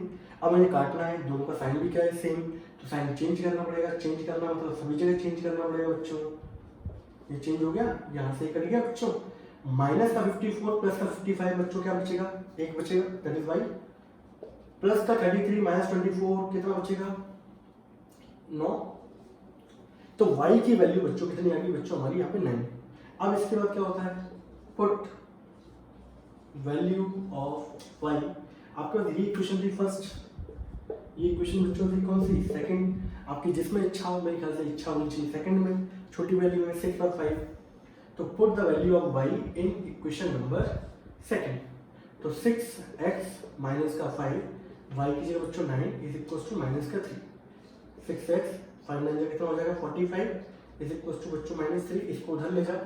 S1: अब मैंने काटना है, दोनों का साइन भी क्या है सेम, तो साइन चेंज करना पड़ेगा। चेंज करना मतलब सभी जगह चेंज करना पड़ेगा बच्चों। ये चेंज हो गया, यहाँ से कट गया बच्चों, माइनस का 54 प्लस का 55 बच्चों क्या बचेगा, एक बचेगा, दैट इज वाई, प्लस का 33 माइनस 24 कितना बचेगा 9। तो y की वैल्यू बच्चों कितनी आ गई बच्चों हमारी यहाँ पे 9। अब इसके बाद क्या होता है, पुट वैल्यू ऑफ वाई, आपके पास ये इक्वेशन थी फर्स्ट, ये इक्वेशन बच्चों थी कौन सी, सेकंड, आपकी जिसमें इच्छा हो, मेरे ख्याल से इच्छा होनी चाहिए सेकंड में, छोटी वैल्यू में 6 और 5, तो put the value of y in equation number second, तो 6x माइनस का 5, y की जगह बच्चों 9 इज इक्वल टू माइनस का 3, 6x 5 9 कितना हो जाएगा 45 इज इक्वल टू बच्चों माइनस 3, इसको उधर ले जाओ,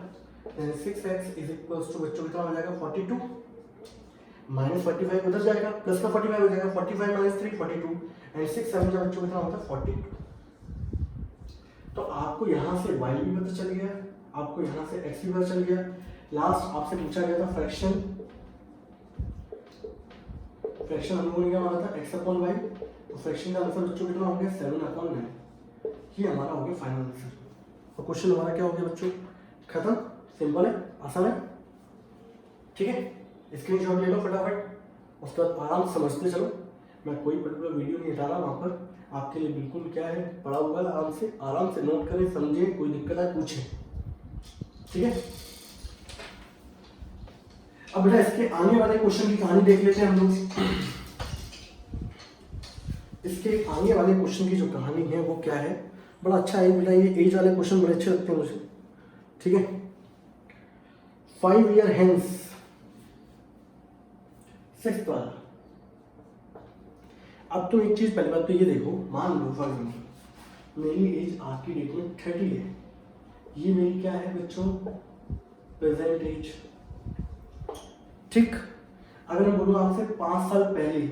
S1: then 6x is equal to बच्चों कितना हो जाएगा 42, माइनस 45 उधर जाएगा, प्लस का 45 हो जाएगा, 45 माइनस 3 42, एंड 6 7 का बच्चों कितना होता है 42। तो आपको यहाँ से y भी पता चल गया, आपको यहाँ से x भी पता चल गया, लास्ट आपसे पूछा गया था फ्रैक्शन, फ्रैक्शन हम लोगों ने क्या माना था x अपॉन y, तो फ्रैक्शन का आंसर बच्चों कितना हो गया 7 अपॉन 9, ये हमारा हो गया फाइनल आंसर। तो क्वेश्चन हमारा क्या हो गया बच्चों, खत्म, सिंपल है, आसान है, ठीक है, स्क्रीनशॉट ले लो फटाफट, उसके बाद आराम से समझते चलो, मैं कोई पर्टिकुलर वीडियो नहीं हटा रहा, वहाँ पर आपके लिए बिल्कुल क्या है पढ़ा हुआ है, आराम से नोट करें, समझें, कोई दिक्कत है पूछें, ठीक है। अब बेटा इसके आने वाले क्वेश्चन की कहानी देख लेते हैं हम लोग, इसके आगे वाले क्वेश्चन की जो कहानी है वो क्या है, बड़ा अच्छा है बेटा, ये एज वाले क्वेश्चन बड़े अच्छे लगते हैं मुझे, ठीक है। 5 ईयर हेंस, 6th वाला, अब तुम एक चीज पहली बात तो ये देखो, मान लो फॉर एग्जाम्पल मेरी एज आज की डेट में 30 है, ये मेरी क्या है बच्चों प्रेजेंट एज, ठीक। अगर मैं बोलूँ आपसे 5 साल पहले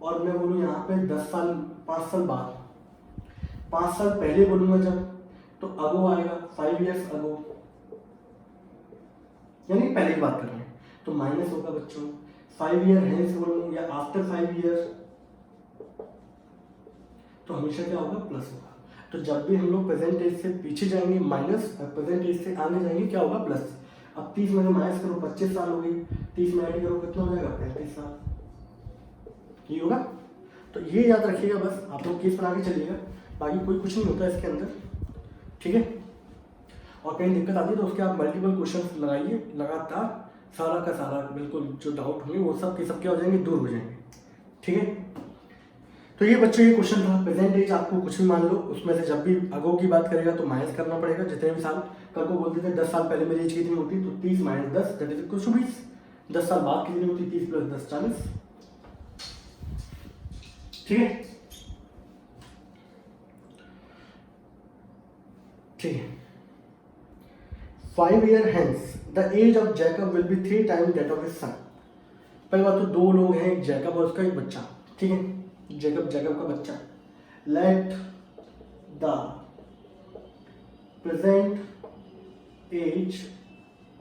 S1: और मैं बोलूँ यहाँ पे 10 साल 5 साल बाद, 5 साल पहले बोलूंगा जब, तो अगो आएगा 5 इयर्स अगो, यानी पहले की बात कर रहे हैं, तो माइनस होगा बच्चों 5 ईयर हेंस बोलूँ या आफ्टर 5 ईयर, तो हमेशा क्या होगा प्लस होगा। तो जब भी हम लोग प्रेजेंट एज से पीछे जाएंगे माइनस, और प्रेजेंट एज से आगे जाएंगे क्या होगा प्लस। अब 30 में माइनस करो 25 साल हो गई, 30 में ऐड करो कितना हो जाएगा 35 साल, ये होगा। तो ये याद रखिएगा, बस आप लोग केस बना के चलिएगा, बाकी कोई कुछ नहीं होता इसके अंदर, ठीक है। और कहीं दिक्कत आती है तो उसके आप मल्टीपल क्वेश्चन लगाइए लगातार, सारा का सारा बिल्कुल जो डाउट होंगे वो सब के क्या हो जाएंगे, दूर हो जाएंगे, ठीक है। तो ये बच्चों ये क्वेश्चन था, प्रेजेंट एज आपको कुछ भी मान लो, उसमें से जब भी अगो की बात करेगा तो माइनस करना पड़ेगा, जितने भी साल कल को बोलते थे 10 साल पहले मेरी एज कितनी होती, तो 30 minus 10 that is equal to 20, 10 साल बाद कितनी होती 30 प्लस 10 40, ठीक है, ठीक है। 5 year hence the age of Jacob will be 3 times that of his son. पहली बात तो दो लोग हैं, एक जैकब और उसका एक बच्चा, ठीक है, जैकब का बच्चा। Let the present age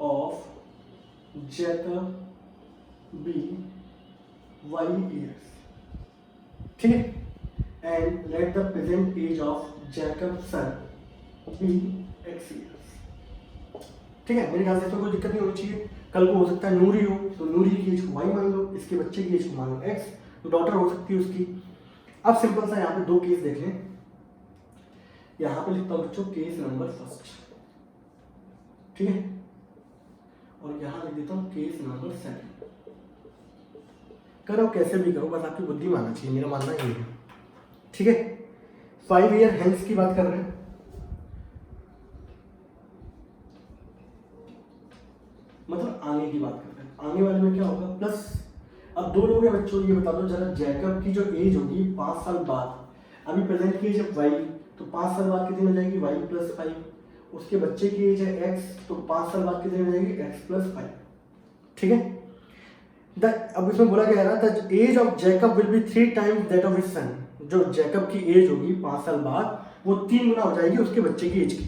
S1: of Jacob be y years, ठीक है, and let the present age of Jacob son be x years, ठीक है। मेरे ख्याल से तो कोई दिक्कत नहीं होनी चाहिए। कल को हो सकता है नूरी हो, तो नूरी की एज को y मान लो, इसके बच्चे की एज को मान लो x, तो डॉटर हो सकती है उसकी। अब सिंपल सा यहाँ पे दो केस देख लें, यहाँ पे लिखता हूँ बच्चों केस नंबर फर्स्ट, ठीक है, और यहाँ लिख देता हूँ केस नंबर सेकंड। करो कैसे भी करो, बस आपकी बुद्धि मानना चाहिए, मेरा मानना ये है, ठीक है। 5 ईयर हेंस की बात कर रहे हैं, मतलब आगे की बात करते हैं, आगे वाले में क्या होगा प्लस। अब दो लोग हैं बच्चों, ये बता दो जरा, जैकब की जो एज होगी 5 साल बाद, अभी प्रेजेंट की एज है y, तो 5 साल बाद कितनी हो जाएगी y प्लस 5, उसके बच्चे की एज है x, तो 5 साल बाद कितनी हो जाएगी x प्लस 5, ठीक है। अब इसमें बोला गया है the age of Jacob will be 3 times that of his son, जो जैकब की एज होगी 5 साल बाद वो 3 गुना हो जाएगी उसके बच्चे की एज की,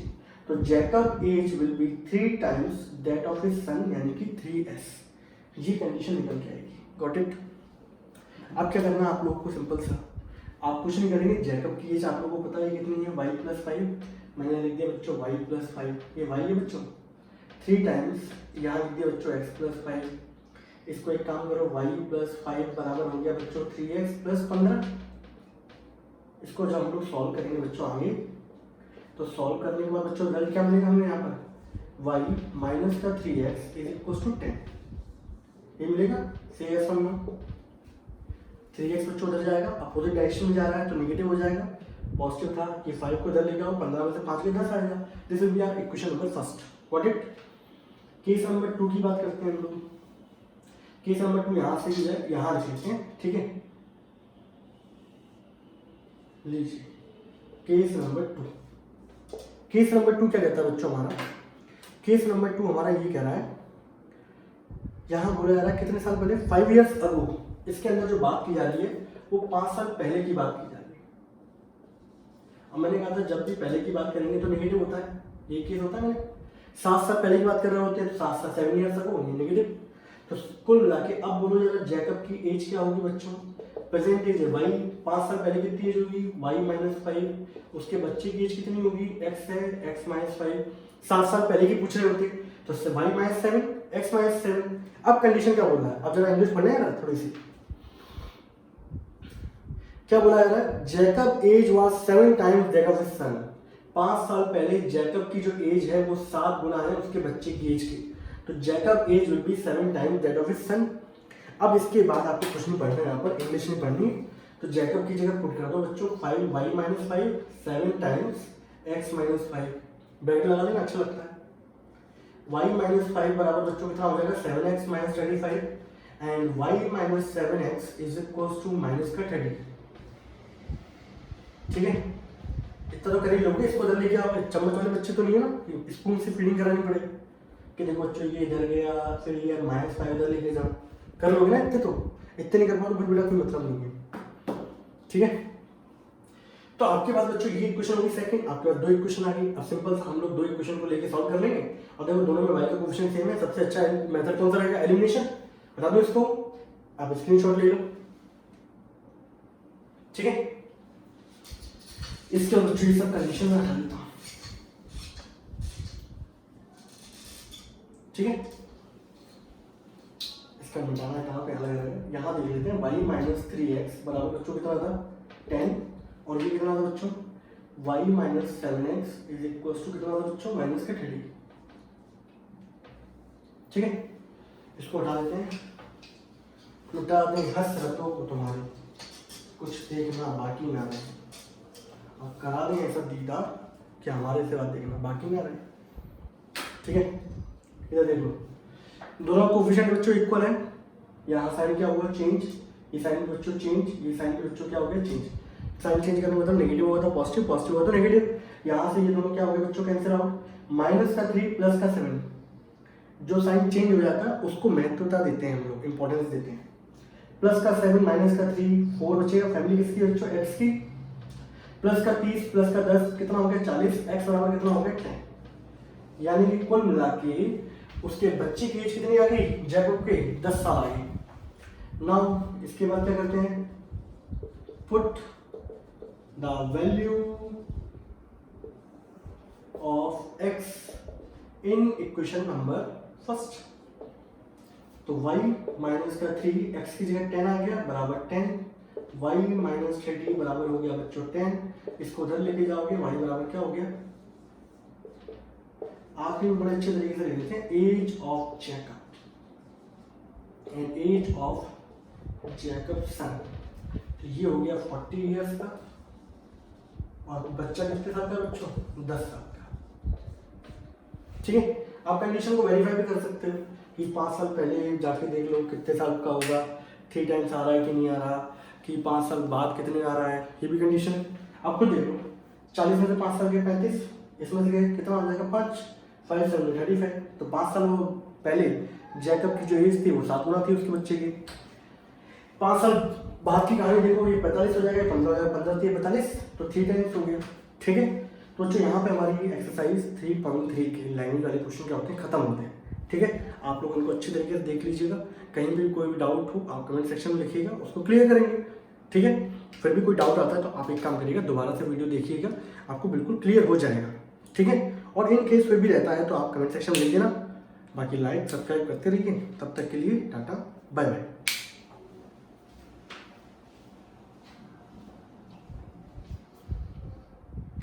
S1: तो Jacob age will be 3 times that of his son, यानी कि 3s, ये कंडीशन निकल के आएगी। Got it. अब क्या करना है आप लोग को, सिंपल सा, आप कुछ नहीं करेंगे, जैकब की एज आप लोगों को पता है कितनी है y प्लस 5, मैंने लिख दिया बच्चों y प्लस 5, ये y है बच्चों, 3 टाइम्स यहाँ लिख दिया बच्चों x प्लस 5, इसको एक काम करो y प्लस 5 बराबर हो गया बच्चों 3x प्लस 15, इसको जब हम लोग सॉल्व करेंगे बच्चों आगे, तो सॉल्व करने के बाद बच्चों रिजल्ट क्या मिलेगा हमें यहाँ पर y माइनस का 3x इज इक्वल टू 10, ये मिलेगा CF 3x बच्चों उधर जाएगा, अपोजिट डायरेक्शन में जा रहा है तो नेगेटिव हो जाएगा, पॉजिटिव था कि 5 को इधर ले जाओ, 15 में से 5 के 10 आएगा। This will be our equation number first. Got it. Case number 2 की बात करते हैं हम लोग। केस नंबर 2 यहाँ से यहाँ रख लेते हैं, ठीक है। लीजिए केस नंबर 2। केस नंबर 2 क्या कहता है बच्चों हमारा? केस नंबर 2 हमारा ये कह रहा है, यहाँ बोला जा रहा है कितने साल पहले, 5 years अगो। इसके अंदर जो बात की जा रही है वो 5 साल पहले की बात की जा रही है। अब मैंने कहा था जब भी पहले की बात करेंगे तो नेगेटिव होता है, ये केस होता है। 7 साल पहले की बात कर रहे होते हैं तो 7 साल 7 years अगो, ये नेगेटिव। तो कुल मिला के अब बोलो जरा जैकब की एज क्या होगी बच्चों? प्रेजेंट एज है y, 5 साल पहले कितनी एज होगी? y - 5। उसके बच्चे की एज कितनी होगी? x है, x - 5। 7 साल पहले की पूछ रहे होते तो उससे y - 7, x - 7। अब कंडीशन क्या बोल रहा है? अब जरा इंग्लिश पढ़ने ना थोड़ी सी। क्या बोला जा रहा है? Jacob age was 7 times that of his son. 5 साल पहले जैकब की जो एज है वो 7 गुना है उसके बच्चे की एज की। तो Jacob age will be 7 times that of his son. अब इसके बाद आपको कुछ नहीं पढ़ना है, यहाँ पर इंग्लिश नहीं पढ़नी। तो जैकब की जगह पुट कर दो बच्चों 5 y - 5, 7 times x - 5। ब्रैकेट लगा देना, अच्छा लगता है। y - 5 बराबर बच्चों कितना हो जाएगा? 7x - 35 and y - 7x is equals to minus का 30। ठीक है, इतना तो कर ही लोगे। इसको इधर लेके आओ। चम्मच वाले बच्चे तो नहीं है ना, स्पून से फीडिंग करानी पड़ेगी कि देखो बच्चों ये इधर गया, फिर ये -5 इधर लेके जाओ। कर लोगे ना इतने? तो इतने नहीं कर पाओ तो फिर बेटा कोई मतलब नहीं है। ठीक है, तो आपके पास बच्चों ये इक्वेशन होगी सेकंड, आपके पास 2 इक्वेशन आ गई। अब सिंपल सा हम लोग 2 इक्वेशन को लेके सॉल्व कर लेंगे। और देखो दोनों में y का कोएफिशिएंट सेम है। सबसे अच्छा मेथड कौन सा रहेगा? एलिमिनेशन। बता दो इसको, आप स्क्रीनशॉट ले लो। ठीक है, इसके बच्चों ये सब कंडीशन में रखा देता हूं। ठीक है, इसका मिटाना कहाँ पे अलग अलग, यहाँ देख लेते हैं। y - 3x बराबर बच्चों कितना था? 10। और ये कितना था बच्चों? y - 7x is equals to कितना था बच्चों? -30। ठीक है, इसको उठा देते हैं, मिटा दें। हंस रतों को तुम्हारे कुछ देखना बाकी ना रहे, और करा दें ऐसा दीदार कि हमारे से बात देखना बाकी ना रहे। ठीक है, इधर देख लो, दोनों कोएफिशिएंट बच्चों इक्वल है। यहाँ साइन क्या होगा? चेंज। ये साइन बच्चों चेंज, ये साइन के बच्चों क्या हो गया? चेंज। साइन चेंज करने का मतलब नेगेटिव होगा तो पॉजिटिव, पॉजिटिव होगा तो नेगेटिव। यहाँ से ये दोनों क्या हो गए बच्चों? Cancel out. -3 + 7, जो साइन चेंज हो जाता है उसको महत्वता देते हैं हम लोग, इंपॉर्टेंस देते हैं। +7 - 3 4 बचेगा। फैमिली किसकी बच्चों? x की। +30 + 10 कितना हो गया? 40। x बराबर कितना हो गया? 10। यानी कि कुल मिला के उसके बच्चे की एज कितनी आ गई? जैकब के 10 साल आ गई। नाउ इसके बाद क्या करते हैं? Put the value of x in equation number first. तो y - 3 x की जगह 10 आ गया बराबर 10। y - 30 बराबर हो गया बच्चों 10। इसको उधर लेके जाओगे, y बराबर क्या हो गया? आखिरी में बड़े अच्छे तरीके से लिख देते हैं, age of Jacob and age of Jacob son. तो ये हो गया 40 इयर्स का, और बच्चा कितने साल का बच्चों? 10 साल का। ठीक है, आप कंडीशन को वेरीफाई भी कर सकते हो कि 5 साल पहले जाके देख लो कितने साल का होगा, 3 टाइम्स आ रहा है कि नहीं आ रहा, कि 5 साल बाद कितने आ रहा है, ये भी कंडीशन है। आप खुद देख लो, 40 में से 5 साल के 35, इसमें से कितना आ जाएगा? 5 5 7 35। तो 5 साल वो पहले जैकब की जो एज थी वो 7 गुना थी उसके बच्चे की। 5 साल बाद की कहानी देखो, ये 45 हो जाएगा, 15 3 45, तो 3 टाइम्स हो गया। ठीक है, तो बच्चों यहाँ पे हमारी एक्सरसाइज 3.3 के लैंग्वेज वाले क्वेश्चन क्या होते हैं? खत्म होते हैं। ठीक है, आप लोग उनको अच्छी तरीके से देख लीजिएगा। कहीं भी कोई भी डाउट हो आप कमेंट सेक्शन में लिखिएगा, उसको क्लियर करेंगे। ठीक है, फिर भी कोई डाउट आता है तो आप एक काम करिएगा, दोबारा से वीडियो देखिएगा, आपको बिल्कुल क्लियर हो जाएगा। ठीक है, और इन केस फिर भी रहता है तो आप कमेंट सेक्शन में लिख देना। बाकी लाइक सब्सक्राइब करते रहिए। तब तक के लिए टाटा बाय बाय।